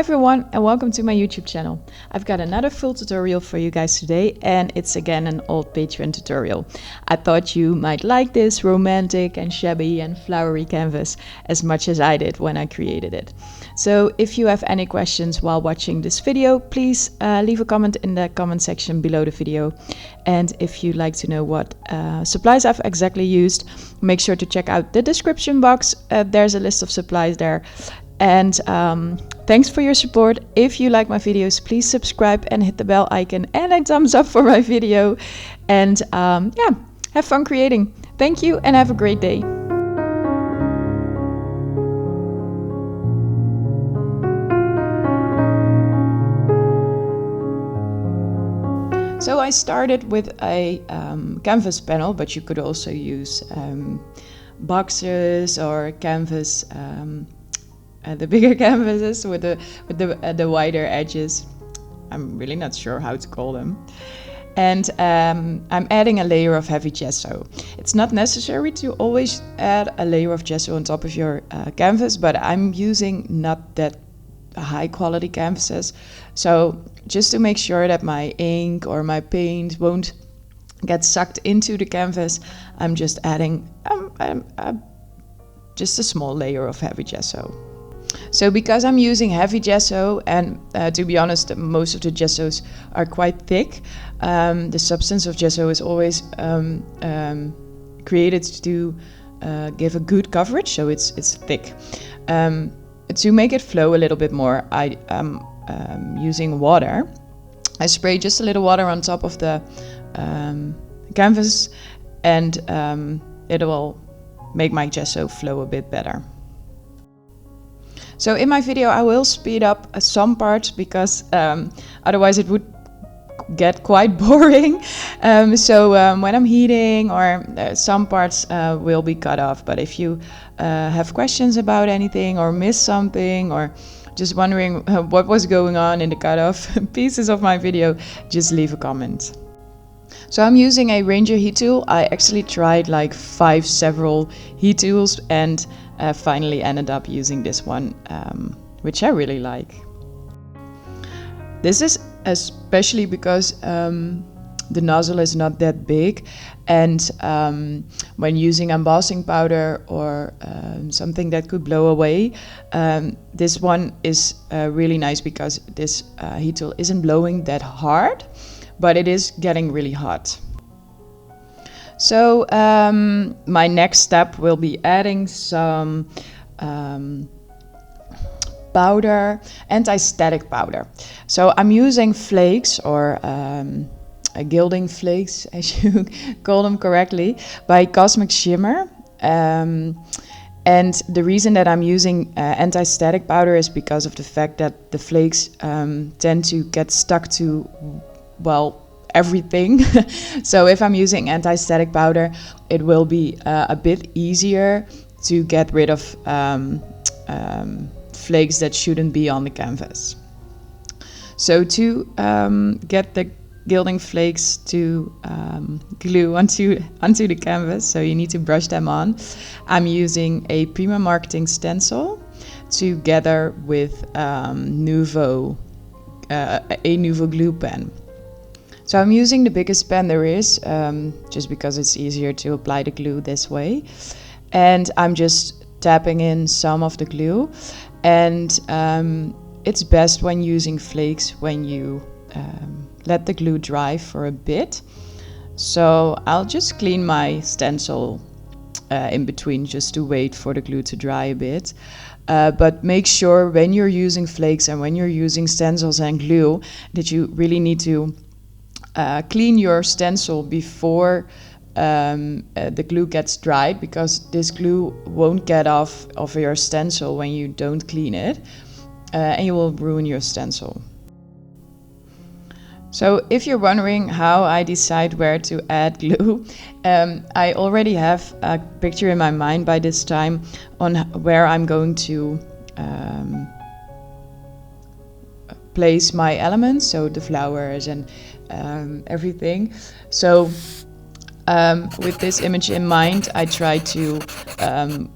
everyone and welcome to my YouTube channel. I've got another full tutorial for you guys today and it's again an old Patreon tutorial. I thought you might like this romantic and shabby and flowery canvas as much as I did when I created it. So if you have any questions while watching this video, please leave a comment in the comment section below the video. And if you'd like to know what supplies I've exactly used, make sure to check out the description box. There's a list of supplies there. And thanks for your support. If you like my videos, please subscribe and hit the bell icon and a thumbs up for my video. And yeah, have fun creating. Thank you and have a great day. So I started with a canvas panel, but you could also use boxes or canvas. The bigger canvases with the wider edges. I'm really not sure how to call them. And I'm adding a layer of heavy gesso. It's not necessary to always add a layer of gesso on top of your canvas, but I'm using not that high quality canvases. So just to make sure that my ink or my paint won't get sucked into the canvas, I'm just adding just a small layer of heavy gesso. So because I'm using heavy gesso, and to be honest, most of the gessos are quite thick, the substance of gesso is always created to give a good coverage, so it's thick. To make it flow a little bit more, I am using water. I spray just a little water on top of the canvas, and it will make my gesso flow a bit better. So in my video I will speed up some parts because otherwise it would get quite boring. So when I'm heating or some parts will be cut off. But if you have questions about anything or miss something or just wondering what was going on in the cut off pieces of my video, just leave a comment. So I'm using a Ranger heat tool. I actually tried like several heat tools and finally ended up using this one, which I really like. This is especially because the nozzle is not that big, and when using embossing powder or something that could blow away, this one is really nice because this heat tool isn't blowing that hard, but it is getting really hot. So my next step will be adding some powder, anti-static powder. So I'm using Flakes or Gilding Flakes, as you call them correctly, by Cosmic Shimmer. And the reason that I'm using anti-static powder is because of the fact that the flakes tend to get stuck to, well, everything. So if I'm using anti-static powder, it will be a bit easier to get rid of flakes that shouldn't be on the canvas. So to get the gilding flakes to glue onto the canvas, so you need to brush them on, I'm using a Prima marketing stencil together with Nuvo, a Nuvo glue pen. So I'm using the biggest pen there is, just because it's easier to apply the glue this way. And I'm just tapping in some of the glue. And it's best when using flakes when you let the glue dry for a bit. So I'll just clean my stencil in between just to wait for the glue to dry a bit. But make sure when you're using flakes and when you're using stencils and glue that you really need to clean your stencil before the glue gets dried, because this glue won't get off of your stencil when you don't clean it, and you will ruin your stencil. So if you're wondering how I decide where to add glue, I already have a picture in my mind by this time on where I'm going to place my elements, so the flowers and everything. So with this image in mind, I try to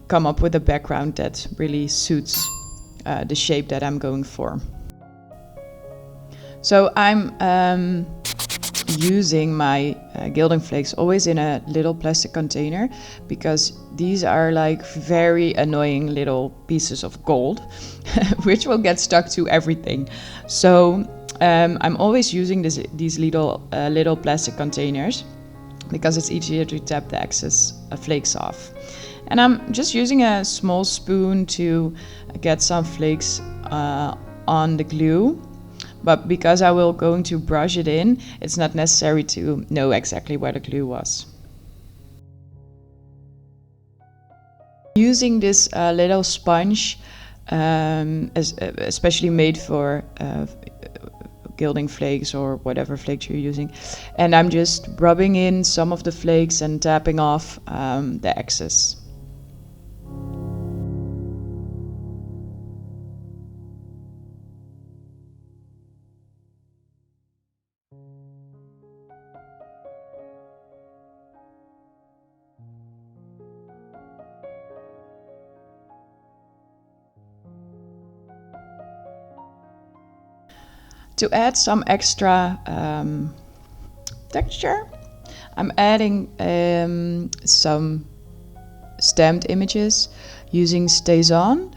come up with a background that really suits the shape that I'm going for. So I'm using my gilding flakes always in a little plastic container, because these are like very annoying little pieces of gold which will get stuck to everything. So I'm always using these little plastic containers, because it's easier to tap the excess flakes off. And I'm just using a small spoon to get some flakes on the glue. But because I will going to brush it in, it's not necessary to know exactly where the glue was. Using this little sponge, especially made for gilding flakes or whatever flakes you're using. And I'm just rubbing in some of the flakes and tapping off the excess. To add some extra texture, I'm adding some stamped images using StazOn.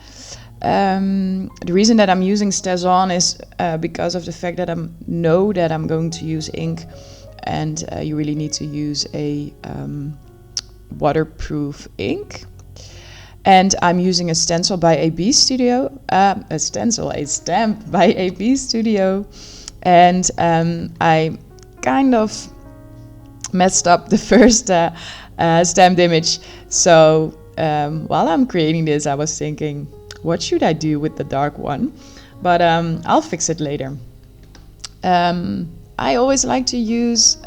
The reason that I'm using StazOn is because of the fact that I know that I'm going to use ink, and you really need to use a waterproof ink. And I'm using a stencil by AB Studio, a stamp by AB Studio. And I kind of messed up the first stamped image. So while I'm creating this, I was thinking, what should I do with the dark one? But I'll fix it later. I always like to use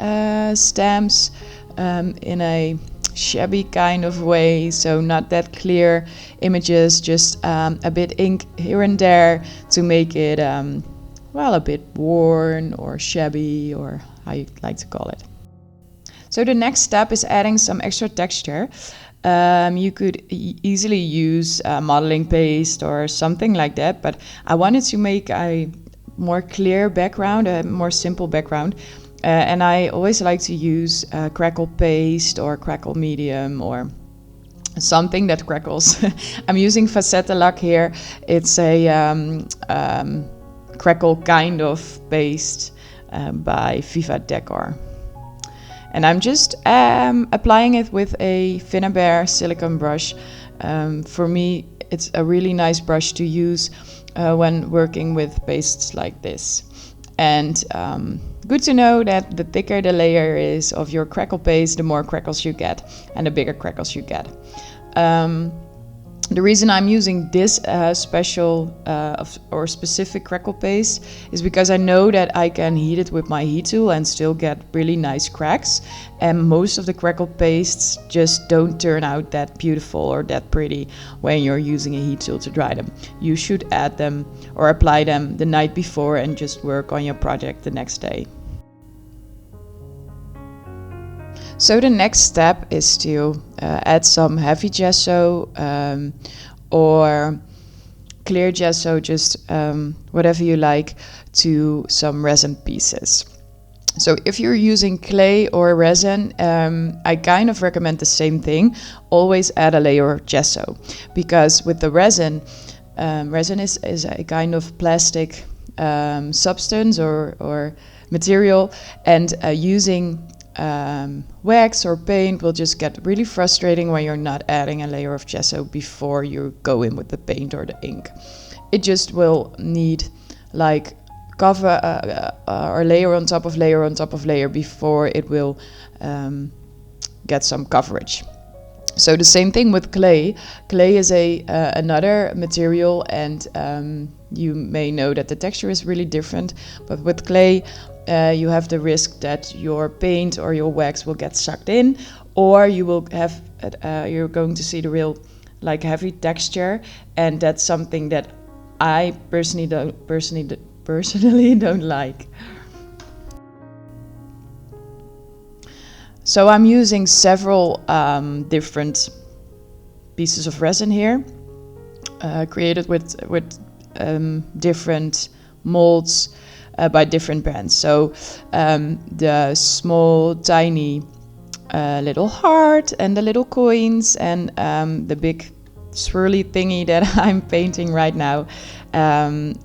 stamps in a shabby kind of way, so not that clear images, just a bit ink here and there to make it well, a bit worn or shabby, or how you like to call it. So the next step is adding some extra texture. You could easily use modeling paste or something like that, but I wanted to make a more clear background, a more simple background. And I always like to use crackle paste or crackle medium or something that crackles. I'm using Facette Lac here. It's a crackle kind of paste by Viva Decor. And I'm just applying it with a Finnabair silicone brush. For me, it's a really nice brush to use when working with pastes like this. And good to know that the thicker the layer is of your crackle paste, the more crackles you get and the bigger crackles you get. The reason I'm using this special or specific crackle paste is because I know that I can heat it with my heat tool and still get really nice cracks. And most of the crackle pastes just don't turn out that beautiful or that pretty when you're using a heat tool to dry them. You should add them or apply them the night before and just work on your project the next day. So the next step is to add some heavy gesso or clear gesso, just whatever you like, to some resin pieces. So if you're using clay or resin, I kind of recommend the same thing. Always add a layer of gesso, because with the resin, resin is a kind of plastic substance or material, and using wax or paint will just get really frustrating when you're not adding a layer of gesso before you go in with the paint or the ink. It just will need like cover or layer on top of layer on top of layer before it will get some coverage. So the same thing with clay. Clay is another material, and you may know that the texture is really different, but with clay you have the risk that your paint or your wax will get sucked in, or you will have you're going to see the real like heavy texture, and that's something that I personally don't like. So I'm using several different pieces of resin here, created with different molds, by different brands. So the small, tiny little heart and the little coins and the big swirly thingy that I'm painting right now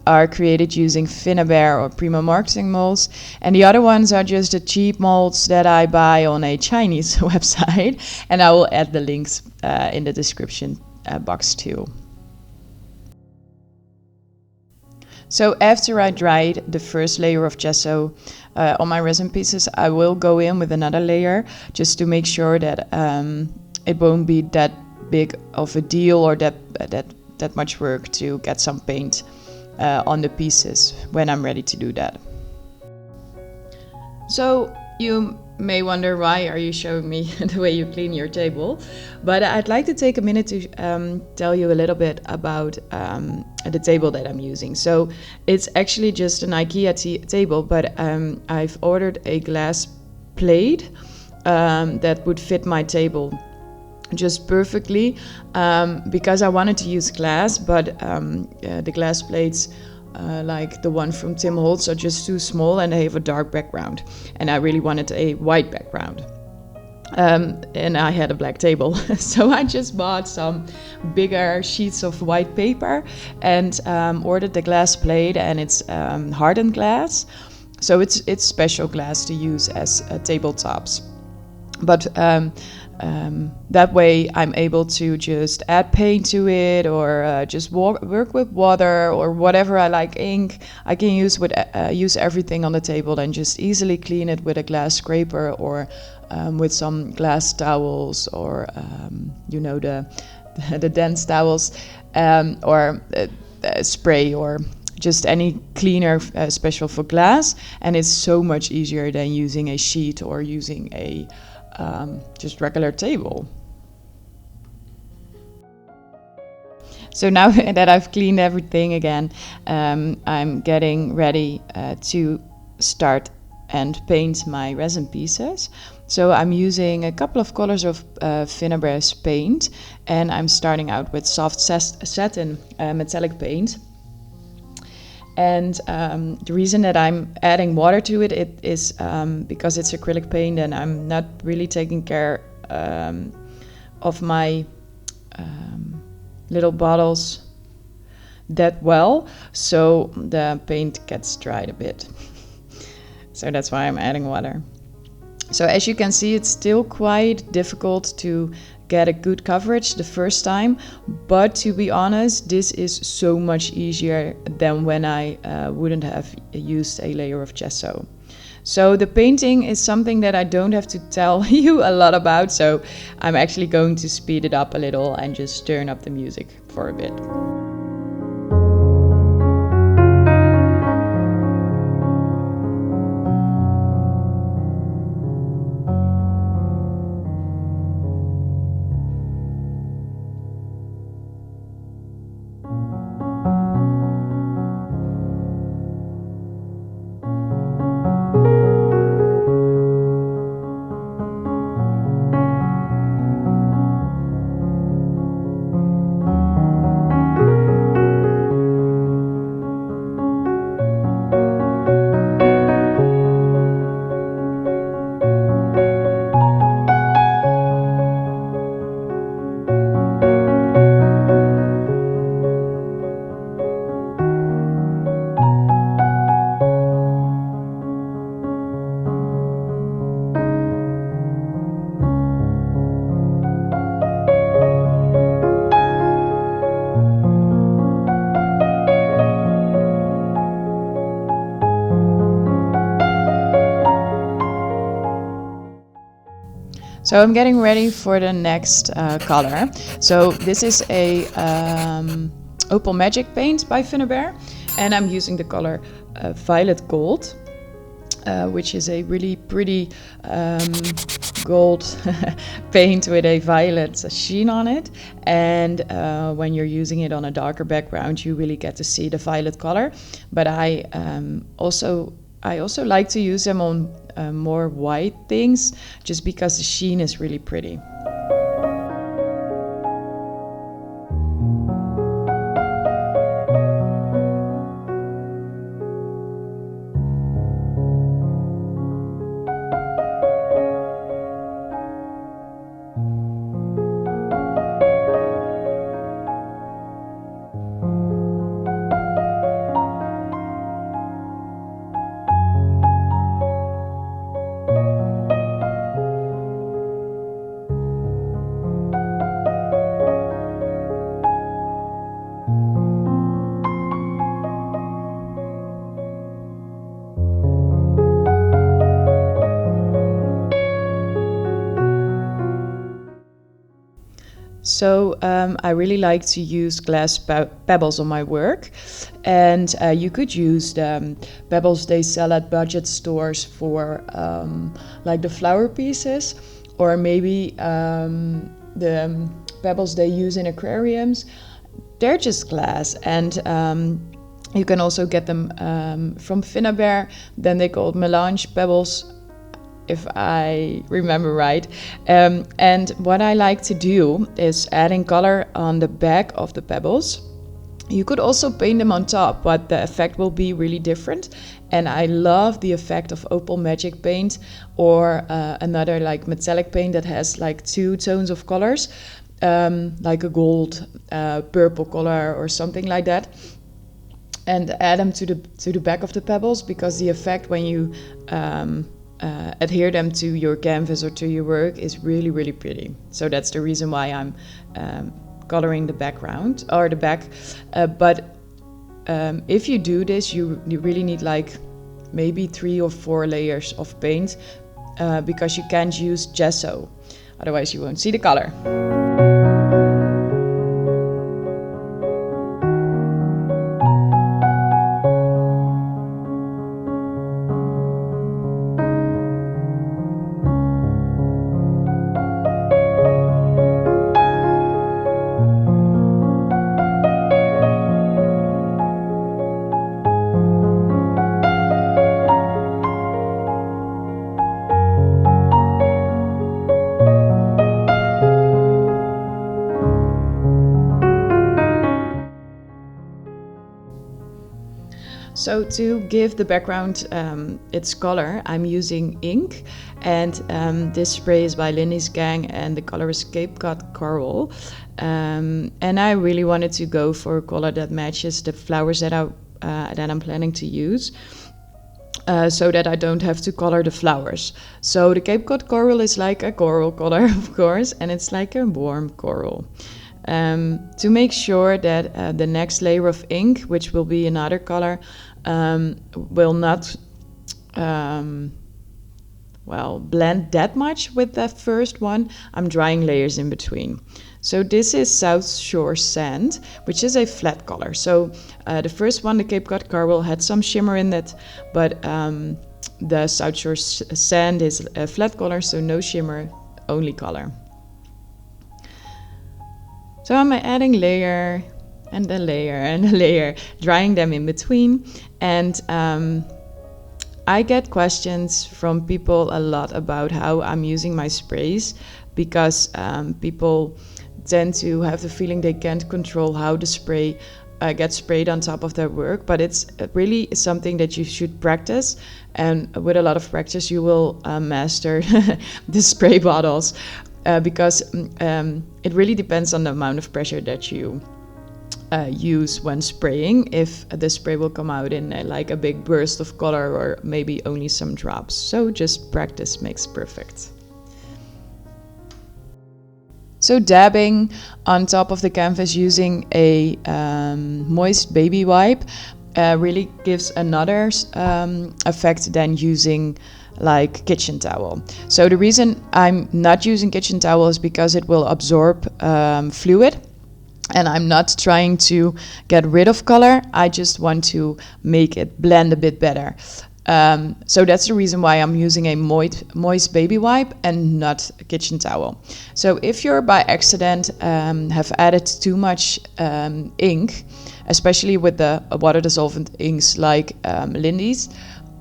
are created using Finnabair or Prima marketing molds, and the other ones are just the cheap molds that I buy on a Chinese website, and I will add the links in the description box too. So after I dried the first layer of gesso on my resin pieces, I will go in with another layer just to make sure that it won't be that big of a deal or that much work to get some paint on the pieces when I'm ready to do that. So you may wonder, why are you showing me the way you clean your table? But I'd like to take a minute to tell you a little bit about the table that I'm using. So it's actually just an IKEA table, but I've ordered a glass plate that would fit my table just perfectly, because I wanted to use glass, but the glass plates like the one from Tim Holtz are just too small and they have a dark background, and I really wanted a white background, and I had a black table. So I just bought some bigger sheets of white paper and ordered the glass plate, and it's hardened glass, so it's special glass to use as tabletops. But that way I'm able to just add paint to it, or just work with water or whatever I like, ink. I can use everything on the table and just easily clean it with a glass scraper, or with some glass towels, or the dense towels, or spray, or just any cleaner special for glass. And it's so much easier than using a sheet or using a just regular table. So now that I've cleaned everything again, I'm getting ready to start and paint my resin pieces. So I'm using a couple of colors of Finnabair's paint, and I'm starting out with soft satin metallic paint. And the reason that I'm adding water to it is because it's acrylic paint, and I'm not really taking care of my little bottles that well, so the paint gets dried a bit. So that's why I'm adding water. So as you can see, it's still quite difficult to get a good coverage the first time, but to be honest, this is so much easier than when I wouldn't have used a layer of gesso. So the painting is something that I don't have to tell you a lot about, so I'm actually going to speed it up a little and just turn up the music for a bit. So I'm getting ready for the next color. So this is a Opal Magic paint by Finnabair, and I'm using the color Violet Gold, which is a really pretty gold paint with a violet sheen on it. And when you're using it on a darker background, you really get to see the violet color. But I also like to use them on more white things, just because the sheen is really pretty. So I really like to use glass pebbles on my work, and you could use the pebbles they sell at budget stores for like the flower pieces, or maybe the pebbles they use in aquariums. They're just glass, and you can also get them from Finnabair. Then they called melange pebbles, if I remember right. And what I like to do is adding color on the back of the pebbles. You could also paint them on top, but the effect will be really different. And I love the effect of Opal Magic paint, or another like metallic paint that has like 2 tones of colors, like a gold, purple color or something like that. And add them to the back of the pebbles, because the effect when you adhere them to your canvas or to your work is really, really pretty. So that's the reason why I'm coloring the background or the back. But if you do this, you really need like maybe 3 or 4 layers of paint, because you can't use gesso, otherwise you won't see the color. So to give the background its color, I'm using ink, and this spray is by Lindy's gang, and the color is Cape Cod Coral. And I really wanted to go for a color that matches the flowers that I'm planning to use, so that I don't have to color the flowers. So the Cape Cod Coral is like a coral color, of course, and it's like a warm coral. To make sure that the next layer of ink, which will be another color, will not blend that much with the first one, I'm drying layers in between. So this is South Shore Sand, which is a flat color. So the first one, the Cape Cod Coral, had some shimmer in it, but the South Shore Sand is a flat color, so no shimmer, only color. So I'm adding layer and a layer and a layer, drying them in between. And I get questions from people a lot about how I'm using my sprays, because people tend to have the feeling they can't control how the spray gets sprayed on top of their work. But it's really something that you should practice. And with a lot of practice, you will master the spray bottles. Because it really depends on the amount of pressure that you use when spraying, if the spray will come out in like a big burst of color or maybe only some drops. So just practice makes perfect. So dabbing on top of the canvas using a moist baby wipe really gives another effect than using like kitchen towel. So the reason I'm not using kitchen towel is because it will absorb fluid, and I'm not trying to get rid of color. I just want to make it blend a bit better. So that's the reason why I'm using a moist baby wipe and not a kitchen towel. So if you're by accident have added too much ink, especially with the water dissolvent inks like Lindy's,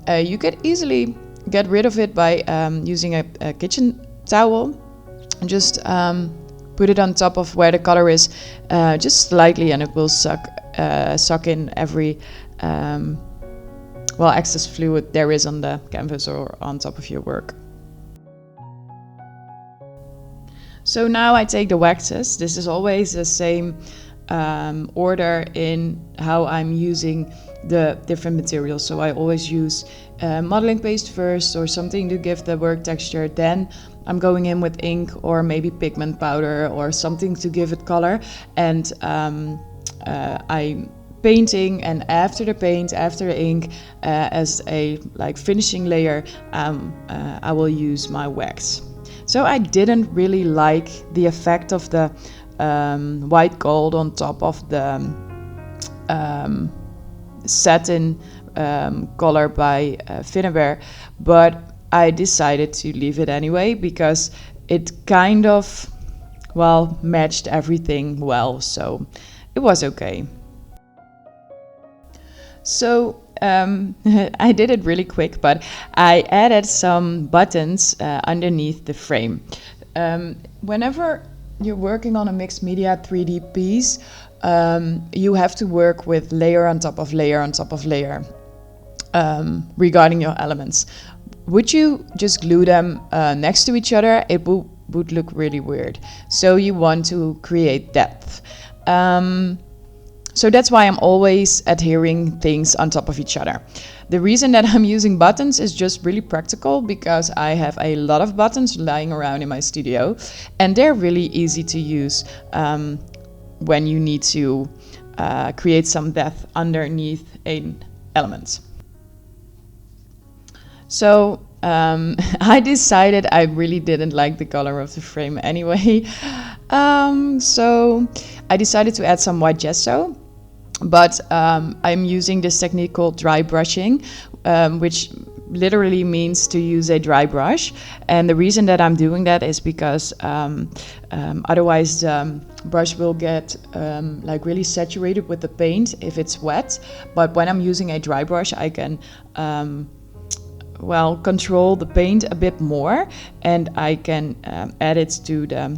you could easily get rid of it by using a kitchen towel. Just put it on top of where the color is, just slightly, and it will suck in every excess fluid there is on the canvas or on top of your work. So now I take the waxes. This is always the same order in how I'm using the different materials. So I always use modeling paste first, or something to give the work texture. Then I'm going in with ink or maybe pigment powder or something to give it color. And I'm painting, and after the paint, after the ink, as a like finishing layer, I will use my wax. So I didn't really like the effect of the white gold on top of the satin color by Finnabair, but I decided to leave it anyway because it kind of, well, matched everything well, so it was okay. So I did it really quick, but I added some buttons underneath the frame. Whenever you're working on a mixed media 3D piece, you have to work with layer on top of layer on top of layer regarding your elements. Would you just glue them next to each other? It would look really weird. So you want to create depth. So that's why I'm always adhering things on top of each other. The reason that I'm using buttons is just really practical because I have a lot of buttons lying around in my studio and they're really easy to use when you need to create some depth underneath an element. So I decided I really didn't like the color of the frame anyway. So I decided to add some white gesso. But I'm using this technique called dry brushing, which literally means to use a dry brush. And the reason that I'm doing that is because otherwise the brush will get like really saturated with the paint if it's wet. But when I'm using a dry brush, I can well, control the paint a bit more, and I can add it to the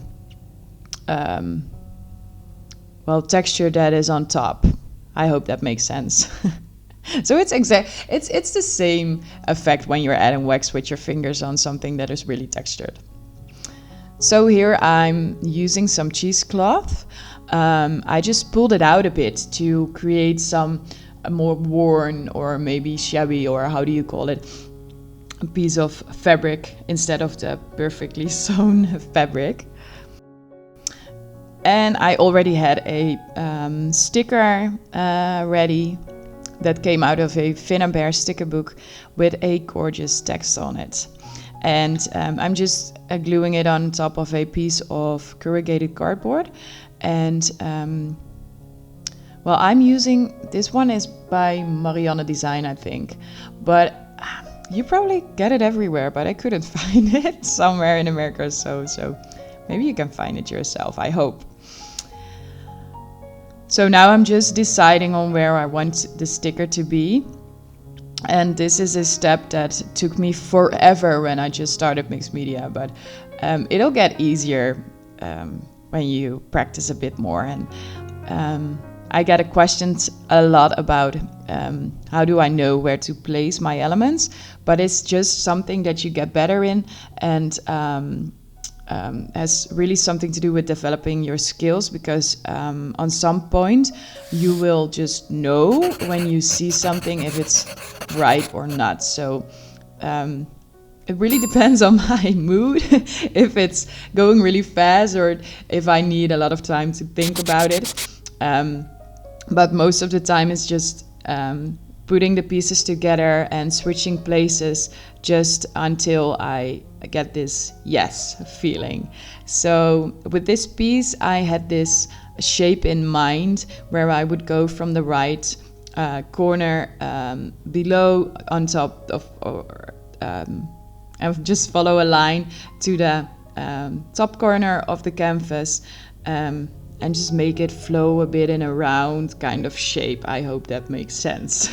well, texture that is on top. I hope that makes sense. So it's the same effect when you're adding wax with your fingers on something that is really textured. So here I'm using some cheesecloth. I just pulled it out a bit to create some more worn or maybe shabby, or how do you call it, a piece of fabric instead of the perfectly sewn fabric. And I already had a sticker ready that came out of a Finnabair sticker book with a gorgeous text on it. And I'm just gluing it on top of a piece of corrugated cardboard. And well, I'm using, this one is by Marianne Design, I think. But you probably get it everywhere, but I couldn't find it somewhere in America or so. So maybe you can find it yourself, I hope. So now I'm just deciding on where I want the sticker to be. And this is a step that took me forever when I just started mixed media, but it'll get easier when you practice a bit more. And I get questions a lot about how do I know where to place my elements, but it's just something that you get better in, and has really something to do with developing your skills, because on some point you will just know when you see something if it's right or not. So it really depends on my mood, if it's going really fast or if I need a lot of time to think about it. But most of the time it's just putting the pieces together and switching places just until I get this yes feeling. So with this piece, I had this shape in mind where I would go from the right corner below on top of, and just follow a line to the top corner of the canvas, and just make it flow a bit in a round kind of shape. I hope that makes sense.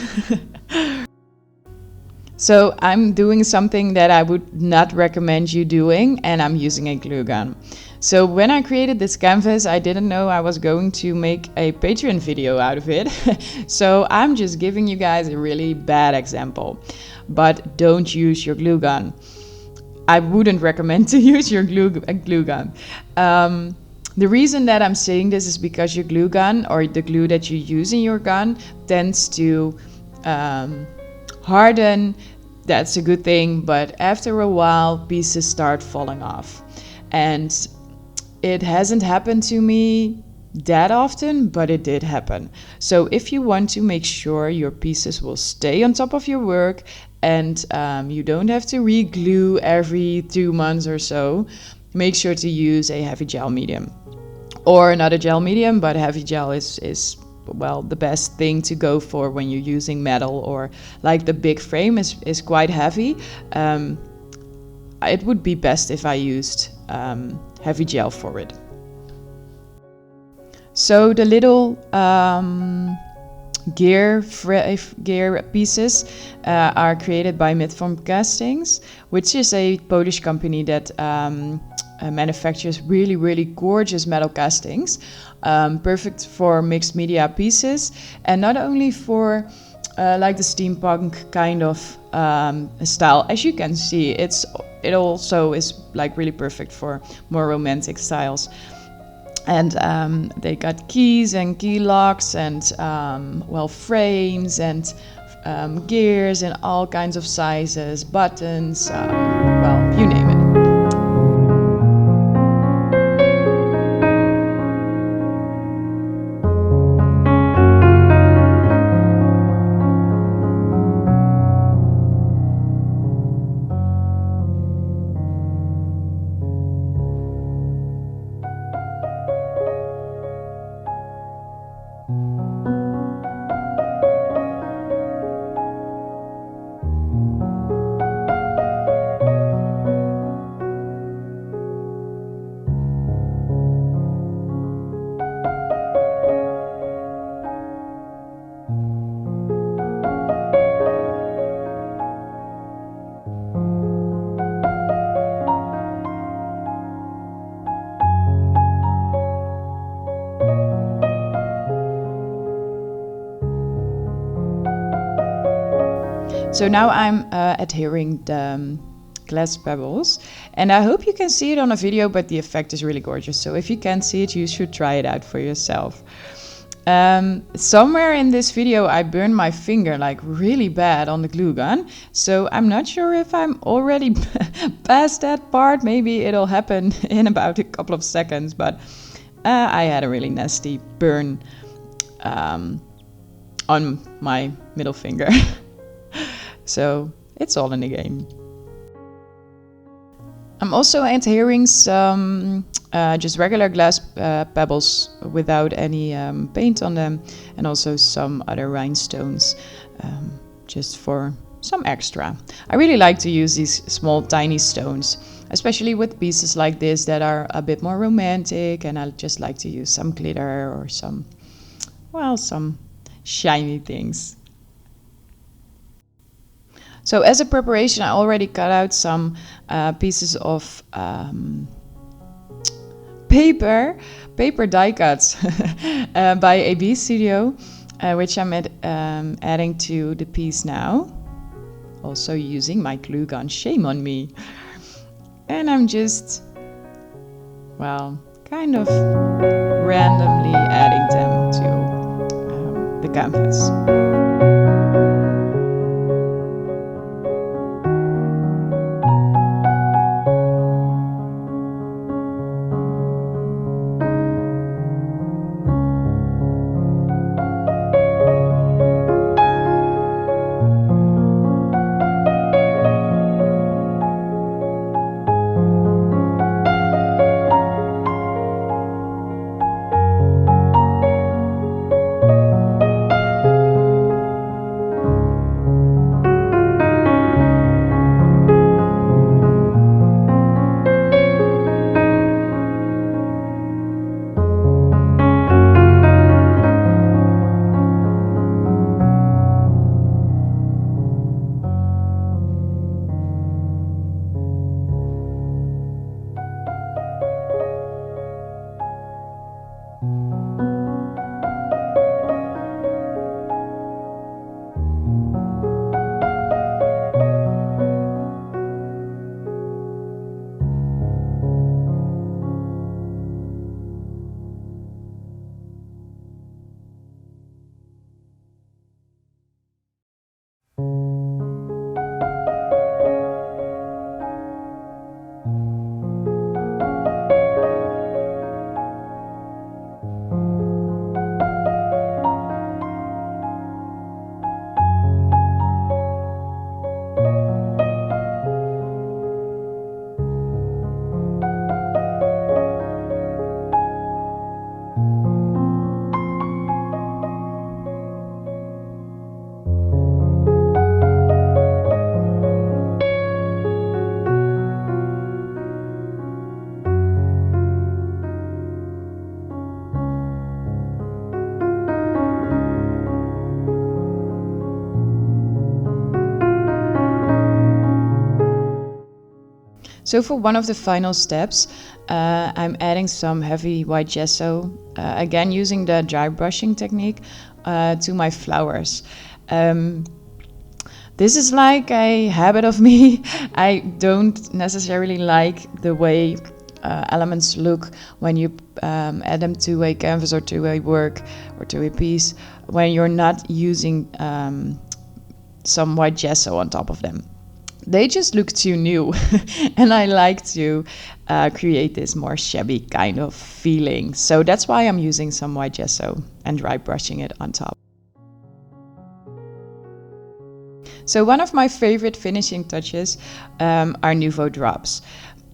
So I'm doing something that I would not recommend you doing, and I'm using a glue gun. So when I created this canvas, I didn't know I was going to make a Patreon video out of it. So I'm just giving you guys a really bad example. But don't use your glue gun. I wouldn't recommend to use your glue gun. The reason that I'm saying this is because your glue gun, or the glue that you use in your gun, tends to harden. That's a good thing, but after a while pieces start falling off, and it hasn't happened to me that often, but it did happen. So if you want to make sure your pieces will stay on top of your work, and you don't have to re-glue every 2 months or so, make sure to use a heavy gel medium. or another gel medium, but heavy gel is well the best thing to go for when you're using metal, or like the big frame is quite heavy. It would be best if I used heavy gel for it. So the little gear pieces are created by Mitform Castings, which is a Polish company that manufactures really gorgeous metal castings, perfect for mixed media pieces, and not only for like the steampunk kind of style. As you can see, it also is like really perfect for more romantic styles. And they got keys and key locks and well, frames and gears in all kinds of sizes, buttons, well, you name it. So now I'm adhering the glass pebbles, and I hope you can see it on a video, but the effect is really gorgeous. So if you can't see it, you should try it out for yourself. Somewhere in this video I burned my finger like really bad on the glue gun, so I'm not sure if I'm already past that part. Maybe it'll happen in about a couple of seconds, but I had a really nasty burn on my middle finger. So it's all in the game. I'm also adhering some just regular glass pebbles without any paint on them, and also some other rhinestones just for some extra. I really like to use these small tiny stones, especially with pieces like this that are a bit more romantic, and I just like to use some glitter or some shiny things. So as a preparation, I already cut out some pieces of paper die cuts by AB Studio, which I'm adding to the piece now. Also using my glue gun, shame on me. And I'm just, well, kind of randomly adding them to the canvas. So for one of the final steps, I'm adding some heavy white gesso, again using the dry brushing technique, to my flowers. This is like a habit of me. I don't necessarily like the way elements look when you add them to a canvas or to a work or to a piece when you're not using some white gesso on top of them. They just look too new and I like to create this more shabby kind of feeling. So that's why I'm using some white gesso and dry brushing it on top. So one of my favorite finishing touches are Nuvo drops.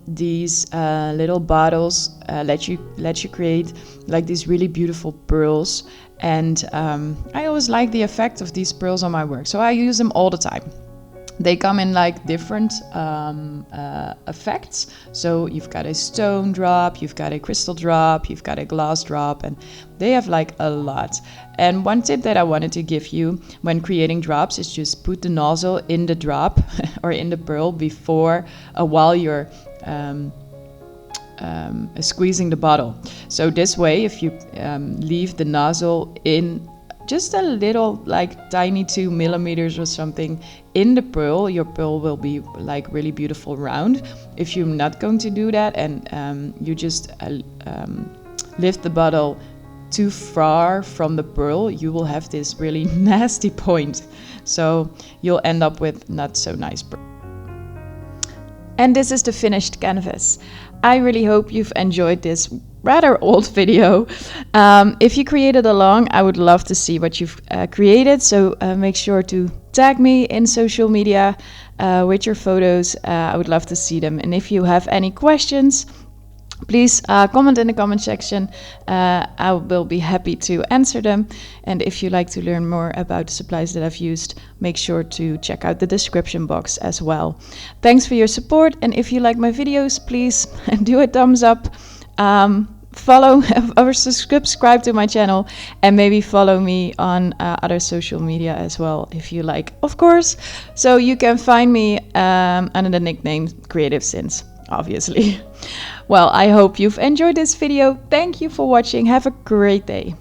These little bottles let you create like these really beautiful pearls, and I always like the effect of these pearls on my work, so I use them all the time. They come in like different effects. So you've got a stone drop, you've got a crystal drop, you've got a glass drop, and they have like a lot. And one tip that I wanted to give you when creating drops is just put the nozzle in the drop or in the pearl before, while you're squeezing the bottle. So this way, if you leave the nozzle in just a little, like tiny 2 millimeters or something in the pearl, your pearl will be like really beautiful round. If you're not going to do that and you just lift the bottle too far from the pearl, you will have this really nasty point. So you'll end up with not so nice pearl. And this is the finished canvas. I really hope you've enjoyed this rather old video. If you created along, I would love to see what you've created. So make sure to tag me in social media with your photos. I would love to see them. And if you have any questions, please comment in the comment section. I will be happy to answer them. And if you like to learn more about the supplies that I've used, make sure to check out the description box as well. Thanks for your support. And if you like my videos, please do a thumbs up. Follow or subscribe to my channel, and maybe follow me on other social media as well if you like, of course. So you can find me under the nickname Creative Sins, obviously. Well, I hope you've enjoyed this video. Thank you for watching. Have a great day.